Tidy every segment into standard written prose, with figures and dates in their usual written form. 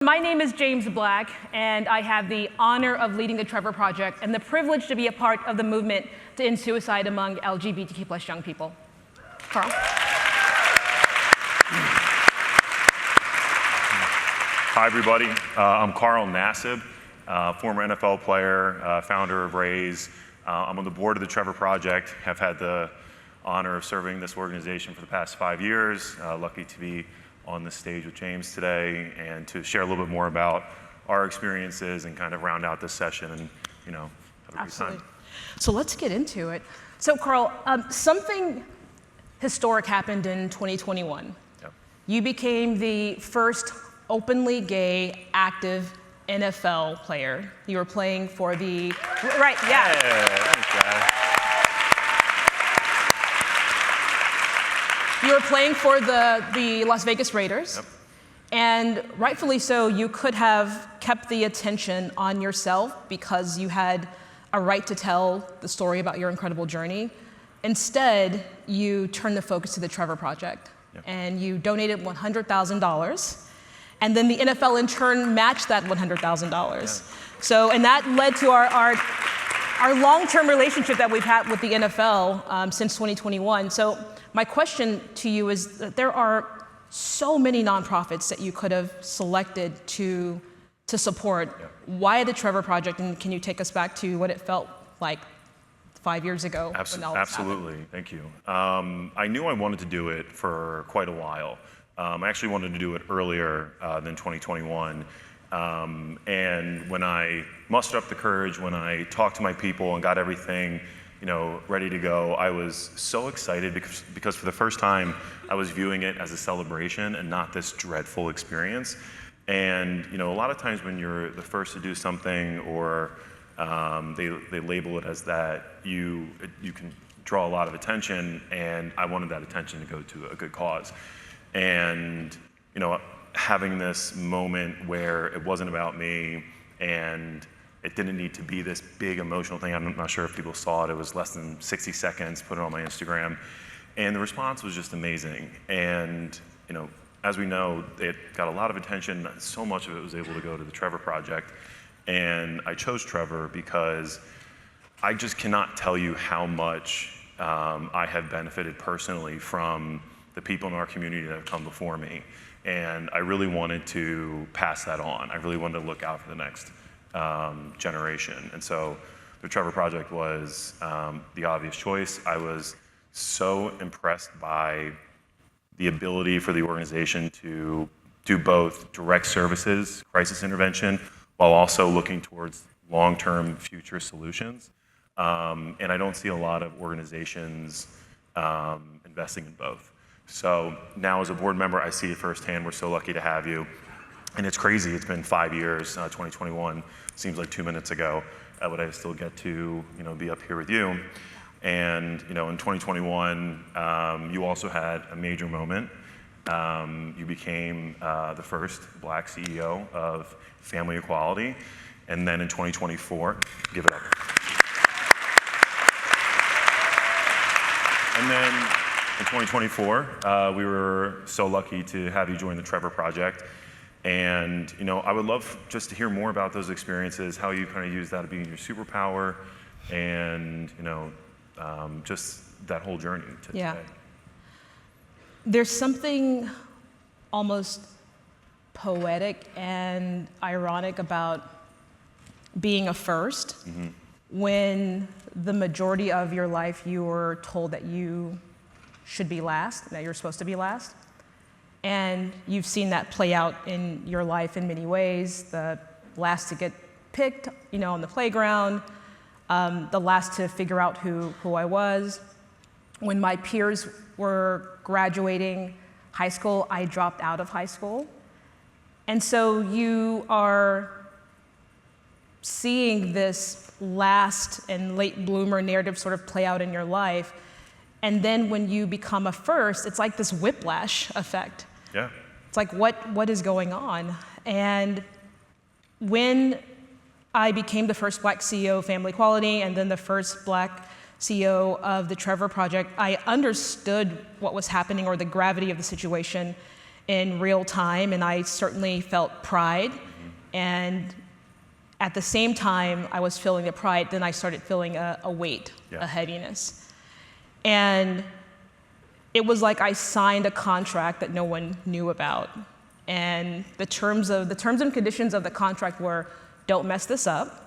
My name is Jaymes Black, and I have the honor of leading the Trevor Project and the privilege to be a part of the movement to end suicide among LGBTQ+ young people. Carl? Hi, everybody. I'm Carl Nassib, former NFL player, founder of Raise. I'm on the board of the Trevor Project. Have had the honor of serving this organization for the past 5 years. Lucky to be on the stage with Jaymes today and to share a little bit more about our experiences and kind of round out this session and, have a great time. So let's get into it. So Carl, something historic happened in 2021. Yep. You became the first openly gay, active NFL player. You were playing for the, right, yeah. Thanks, guys. You were playing for the Las Vegas Raiders. Yep. And rightfully so, you could have kept the attention on yourself because you had a right to tell the story about your incredible journey. Instead, you turned the focus to the Trevor Project. Yep. And you donated $100,000. And then the NFL in turn matched that $100,000. Yeah. So, and that led to our long-term relationship that we've had with the NFL since 2021. So my question to you is that there are so many nonprofits that you could have selected to support. Yeah. Why the Trevor Project, and can you take us back to what it felt like 5 years ago? Absolutely, thank you. I knew I wanted to do it for quite a while. I actually wanted to do it earlier than 2021. And when I mustered up the courage, when I talked to my people and got everything ready to go, I was so excited because for the first time, I was viewing it as a celebration and not this dreadful experience. And a lot of times when you're the first to do something or they label it as that, you can draw a lot of attention, and I wanted that attention to go to a good cause. And having this moment where it wasn't about me and it didn't need to be this big emotional thing. I'm not sure if people saw it. It was less than 60 seconds, put it on my Instagram. And the response was just amazing. And, as we know, it got a lot of attention. So much of it was able to go to the Trevor Project. And I chose Trevor because I just cannot tell you how much I have benefited personally from the people in our community that have come before me. And I really wanted to pass that on. I really wanted to look out for the next generation. And so the Trevor Project was the obvious choice. I was so impressed by the ability for the organization to do both direct services, crisis intervention, while also looking towards long-term future solutions. And I don't see a lot of organizations investing in both. So now as a board member, I see it firsthand. We're so lucky to have you. And it's crazy, it's been 5 years, 2021, seems like 2 minutes ago, but I still get to be up here with you. And in 2021, you also had a major moment. You became the first Black CEO of Family Equality. And then in 2024, give it up. And then in 2024, we were so lucky to have you join the Trevor Project. And I would love just to hear more about those experiences, how you kind of use that to be your superpower, and just that whole journey to today. There's something almost poetic and ironic about being a first when the majority of your life you were told that you should be last, that you're supposed to be last. And you've seen that play out in your life in many ways. The last to get picked, on the playground, the last to figure out who I was. When my peers were graduating high school, I dropped out of high school. And so you are seeing this last and late bloomer narrative sort of play out in your life. And then when you become a first, it's like this whiplash effect. Yeah. It's like, what is going on? And when I became the first Black CEO of Family Equality and then the first Black CEO of the Trevor Project, I understood what was happening or the gravity of the situation. in real time, and I certainly felt pride. And at the same time I was feeling the pride, then I started feeling a weight, a heaviness. And it was like I signed a contract that no one knew about. And the terms and conditions of the contract were, don't mess this up.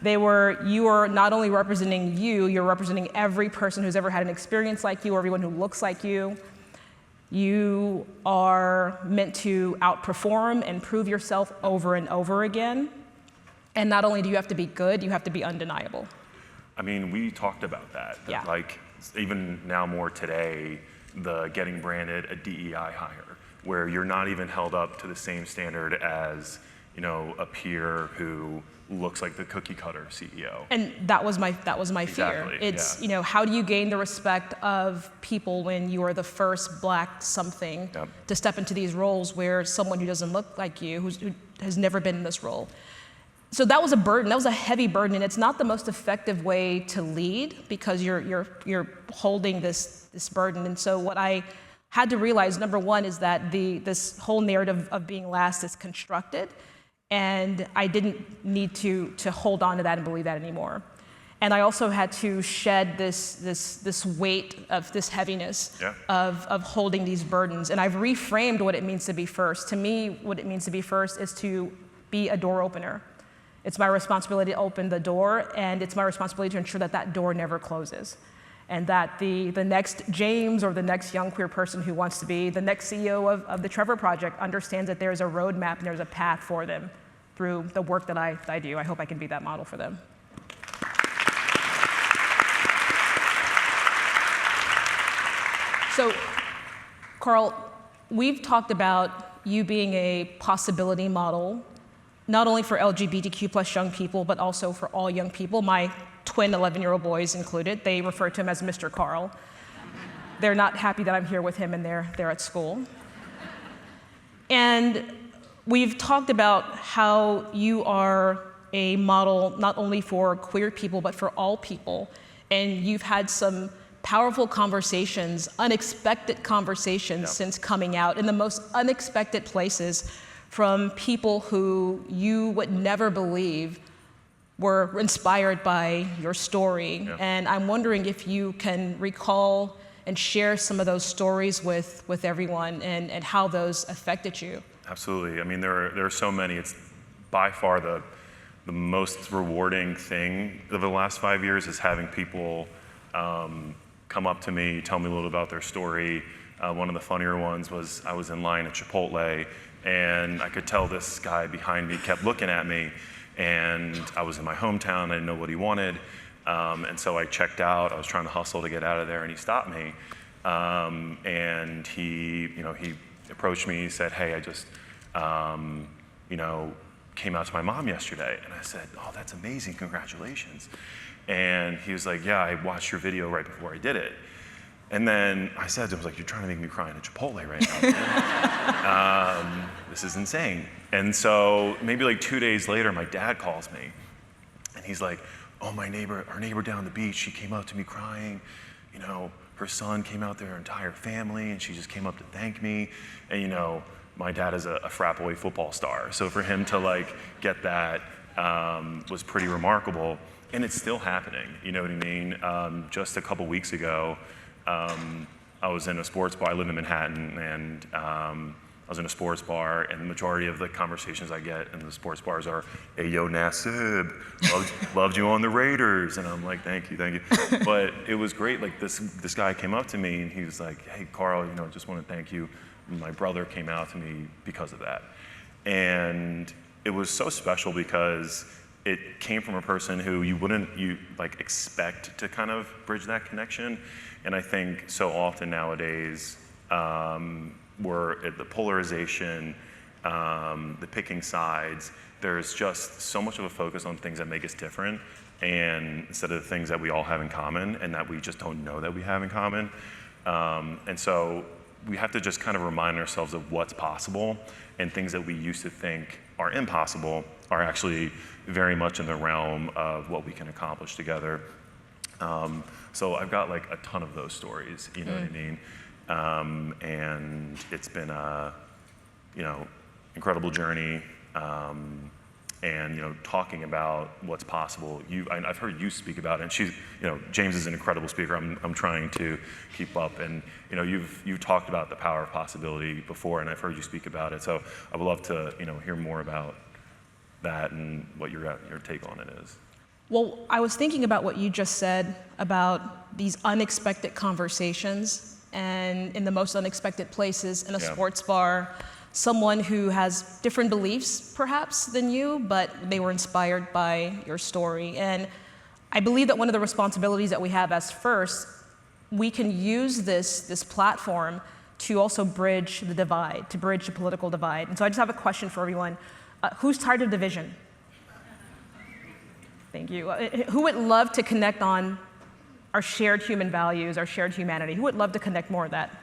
They were, you are not only representing you, you're representing every person who's ever had an experience like you, or everyone who looks like you. You are meant to outperform and prove yourself over and over again. And not only do you have to be good, you have to be undeniable. I mean, we talked about that. Yeah. Like, even now more today, the getting branded a DEI hire, where you're not even held up to the same standard as, you know, a peer who looks like the cookie cutter CEO. And that was my fear. Exactly, It's, you know, how do you gain the respect of people when you are the first Black something to step into these roles where someone who doesn't look like you, who has never been in this role. So that was a burden, that was a heavy burden, and it's not the most effective way to lead because you're holding this burden. And so what I had to realize, number one, is that this whole narrative of being last is constructed, and I didn't need to hold on to that and believe that anymore. And I also had to shed this weight of this heaviness of holding these burdens. And I've reframed what it means to be first. To me, what it means to be first is to be a door opener. It's my responsibility to open the door, and it's my responsibility to ensure that that door never closes. And that the next Jaymes or the next young queer person who wants to be the next CEO of the Trevor Project understands that there's a roadmap and there's a path for them through the work that I do. I hope I can be that model for them. So, Carl, we've talked about you being a possibility model, not only for LGBTQ+ young people, but also for all young people. My twin 11-year-old boys included. They refer to him as Mr. Carl. They're not happy that I'm here with him, and they're at school. And we've talked about how you are a model not only for queer people, but for all people. And you've had some powerful conversations, unexpected conversations since coming out in the most unexpected places from people who you would never believe were inspired by your story. And I'm wondering if you can recall and share some of those stories with everyone and how those affected you. Absolutely. I mean, there are so many. It's by far the most rewarding thing of the last 5 years is having people come up to me, tell me a little about their story. One of the funnier ones was I was in line at Chipotle, and I could tell this guy behind me kept looking at me, and I was in my hometown. I didn't know what he wanted, and so I checked out. I was trying to hustle to get out of there, and he stopped me, and he approached me. He said, "Hey, I just, came out to my mom yesterday." And I said, "Oh, that's amazing, congratulations." And he was like, "Yeah, I watched your video right before I did it." And then I said to him, "You're trying to make me cry in a Chipotle right now." This is insane. And so maybe like 2 days later, my dad calls me, and he's like, "Oh, our neighbor down the beach, she came up to me crying. Her son came out there, her entire family, and she just came up to thank me." And my dad is a frat boy football star, so for him to get that was pretty remarkable. And it's still happening, you know what I mean? Just a couple weeks ago, I was in a sports bar. I live in Manhattan, and I was in a sports bar, and the majority of the conversations I get in the sports bars are, "Hey, yo, Nassib, loved you on the Raiders." And I'm like, thank you. But it was great. This guy came up to me, and he was like, "Hey, Carl, just want to thank you. My brother came out to me because of that." And it was so special because it came from a person who you wouldn't expect to kind of bridge that connection. And I think so often nowadays, we're at the polarization, the picking sides, there's just so much of a focus on things that make us different, and instead of the things that we all have in common and that we just don't know that we have in common. And so we have to just kind of remind ourselves of what's possible, and things that we used to think are impossible are actually very much in the realm of what we can accomplish together. So I've got a ton of those stories, you know what I mean? And it's been a, incredible journey. And talking about what's possible. I've heard you speak about it, and Jaymes is an incredible speaker. I'm trying to keep up, and you've talked about the power of possibility before, and I've heard you speak about it. So I would love to hear more about that and what your take on it is. Well, I was thinking about what you just said about these unexpected conversations, and in the most unexpected places, in a sports bar. Someone who has different beliefs, perhaps, than you, but they were inspired by your story. And I believe that one of the responsibilities that we have as First, we can use this platform to also bridge the divide, to bridge the political divide. And so I just have a question for everyone. Who's tired of division? Thank you. Who would love to connect on our shared human values, our shared humanity? Who would love to connect more of that?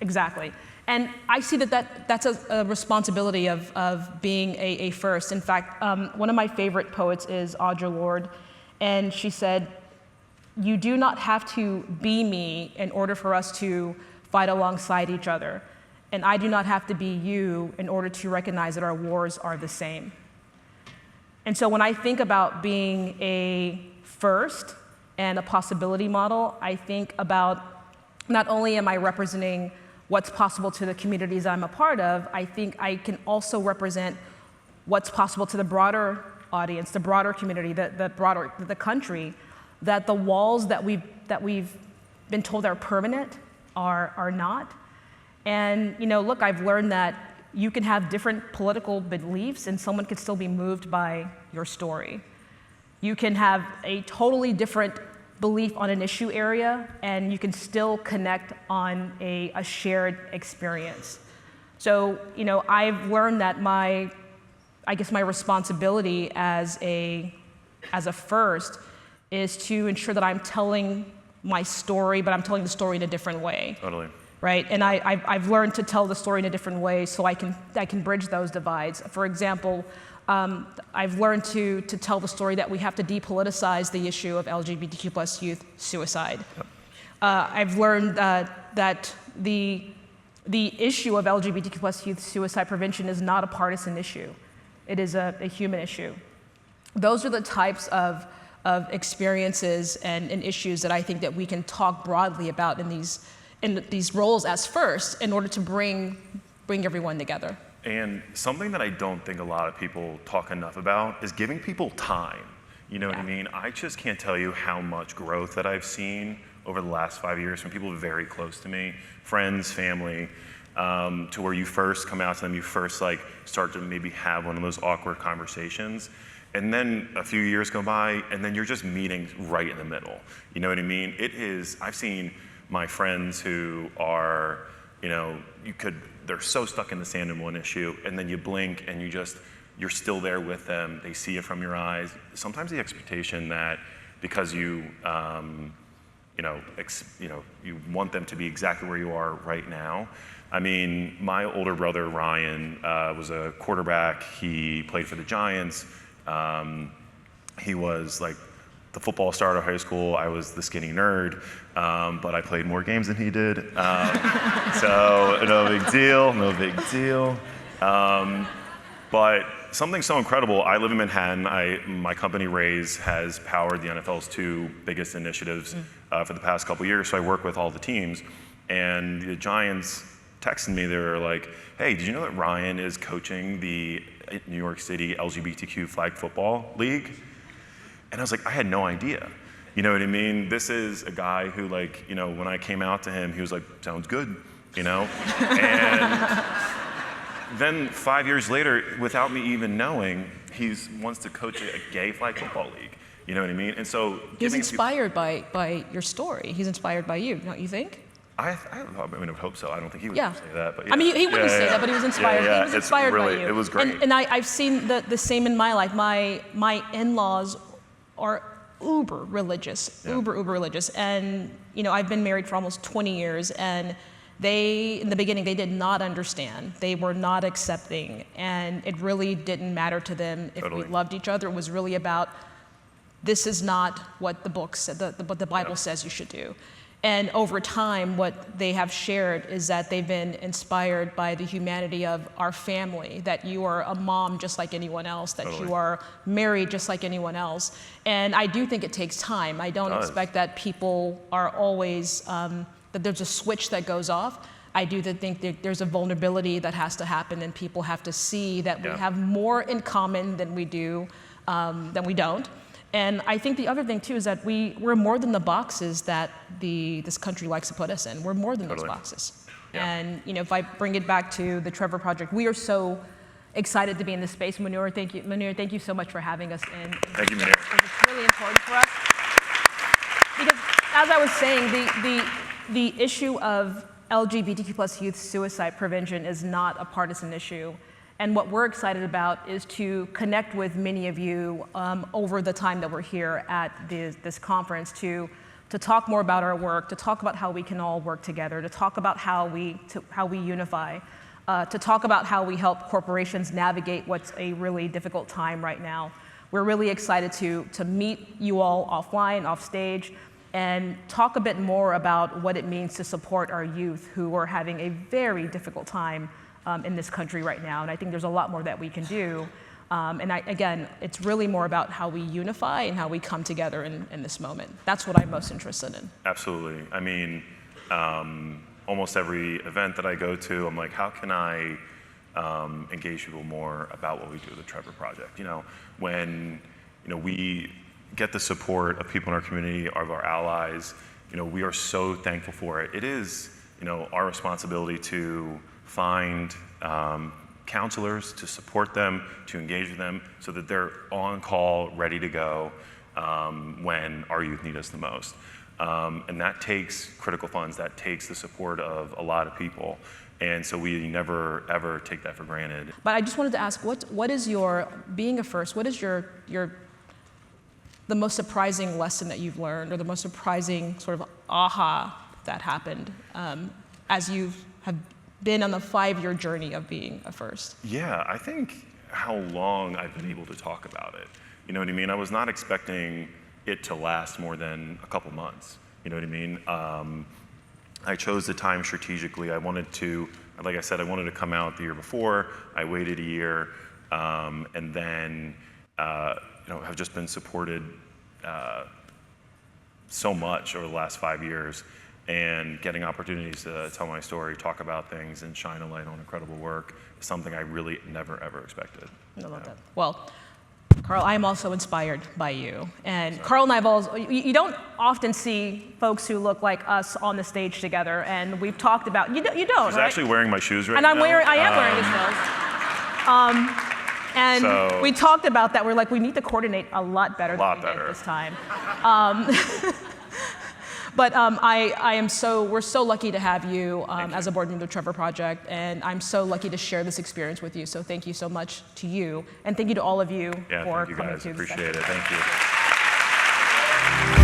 Exactly. And I see that's a responsibility of being a First. In fact, one of my favorite poets is Audre Lorde, and she said, "You do not have to be me in order for us to fight alongside each other, and I do not have to be you in order to recognize that our wars are the same." And so when I think about being a First and a possibility model, I think about not only am I representing what's possible to the communities I'm a part of, I think I can also represent what's possible to the broader audience, the broader community, the country, that the walls that we've been told are permanent are not. And look, I've learned that you can have different political beliefs and someone can still be moved by your story. You can have a totally different belief on an issue area, and you can still connect on a shared experience. So, I've learned that my responsibility as a First is to ensure that I'm telling my story, but I'm telling the story in a different way. Totally. Right, and I've learned to tell the story in a different way so I can bridge those divides. For example, I've learned to tell the story that we have to depoliticize the issue of LGBTQ+ youth suicide. Yep. I've learned that the issue of LGBTQ+ youth suicide prevention is not a partisan issue. It is a human issue. Those are the types of experiences and issues that I think that we can talk broadly about in these roles as First in order to bring everyone together. And something that I don't think a lot of people talk enough about is giving people time. You know what I mean? I just can't tell you how much growth that I've seen over the last 5 years from people very close to me, friends, family, to where you first come out to them, you first start to maybe have one of those awkward conversations. And then a few years go by, and then you're just meeting right in the middle. You know what I mean? I've seen my friends who are, they're so stuck in the sand in one issue, and then you blink and you're still there with them. They see it from your eyes. Sometimes the expectation that because you want them to be exactly where you are right now. I mean, my older brother Ryan was a quarterback. He played for the Giants. He was the football star of high school. I was the skinny nerd, but I played more games than he did. So no big deal. But something so incredible, I live in Manhattan. My company, Raise, has powered the NFL's 2 biggest initiatives for the past couple years, so I work with all the teams. And the Giants texted me, they were like, "Hey, did you know that Ryan is coaching the New York City LGBTQ flag football league?" And I was like, I had no idea. You know what I mean? This is a guy who when I came out to him, he was like, "Sounds good," And then 5 years later, without me even knowing, he wants to coach a gay flag football league. You know what I mean? And so he's inspired by your story. He's inspired by you, don't you think? I would hope so. I don't think he would say that. But I mean, he wouldn't say that, but he was inspired. He was inspired by you. It was great. And I've seen the same in my life. My in-laws are uber religious, uber religious. And, I've been married for almost 20 years, and in the beginning, they did not understand. They were not accepting, and it really didn't matter to them if we loved each other. It was really about, this is not what the book said, what the Bible says you should do. And over time, what they have shared is that they've been inspired by the humanity of our family, that you are a mom just like anyone else, that Totally. you are married just like anyone else. And I do think it takes time. I don't expect that people are always, that there's a switch that goes off. I do think that there's a vulnerability that has to happen, and people have to see that we have more in common than we don't. And I think the other thing too is that we're more than the boxes that this country likes to put us in. We're more than those boxes. Yeah. And if I bring it back to the Trevor Project, we are so excited to be in this space. Munir, thank you so much for having us in. Thank you, Munir. It's really important for us. Because as I was saying, the issue of LGBTQ plus youth suicide prevention is not a partisan issue. And what we're excited about is to connect with many of you over the time that we're here at this conference to talk more about our work, to talk about how we can all work together, to talk about how we unify, to talk about how we help corporations navigate what's a really difficult time right now. We're really excited to meet you all offline, off stage, and talk a bit more about what it means to support our youth who are having a very difficult time in this country right now. And I think there's a lot more that we can do. And again, it's really more about how we unify and how we come together in this moment. That's what I'm most interested in. Absolutely. I mean, almost every event that I go to, I'm like, how can I engage people more about what we do at the Trevor Project? When we get the support of people in our community, of our allies, we are so thankful for it. It is, our responsibility to find counselors, to support them, to engage with them, so that they're on call, ready to go when our youth need us the most. And that takes critical funds, that takes the support of a lot of people. And so we never, ever take that for granted. But I just wanted to ask, what is being a first, what is the most surprising lesson that you've learned, or the most surprising sort of aha that happened as you have been on the 5-year journey of being a first? Yeah, I think how long I've been able to talk about it. You know what I mean? I was not expecting it to last more than a couple months. You know what I mean? I chose the time strategically. I wanted to, like I said, I wanted to come out the year before. I waited a year, and then have just been supported so much over the last 5 years. And getting opportunities to tell my story, talk about things, and shine a light on incredible work is something I really never, ever expected. I love that. Well, Carl, I am also inspired by you. And Carl and I have also, you don't often see folks who look like us on the stage together, and we've talked about, you don't, He's right? actually wearing my shoes right and now. I am wearing his shoes. And we talked about that. We're like, we need to coordinate a lot better than we did this time. But we're so lucky to have you as a board member of the Trevor Project, and I'm so lucky to share this experience with you. So thank you so much to you, and thank you to all of you for coming to this session. Appreciate it. Thank you.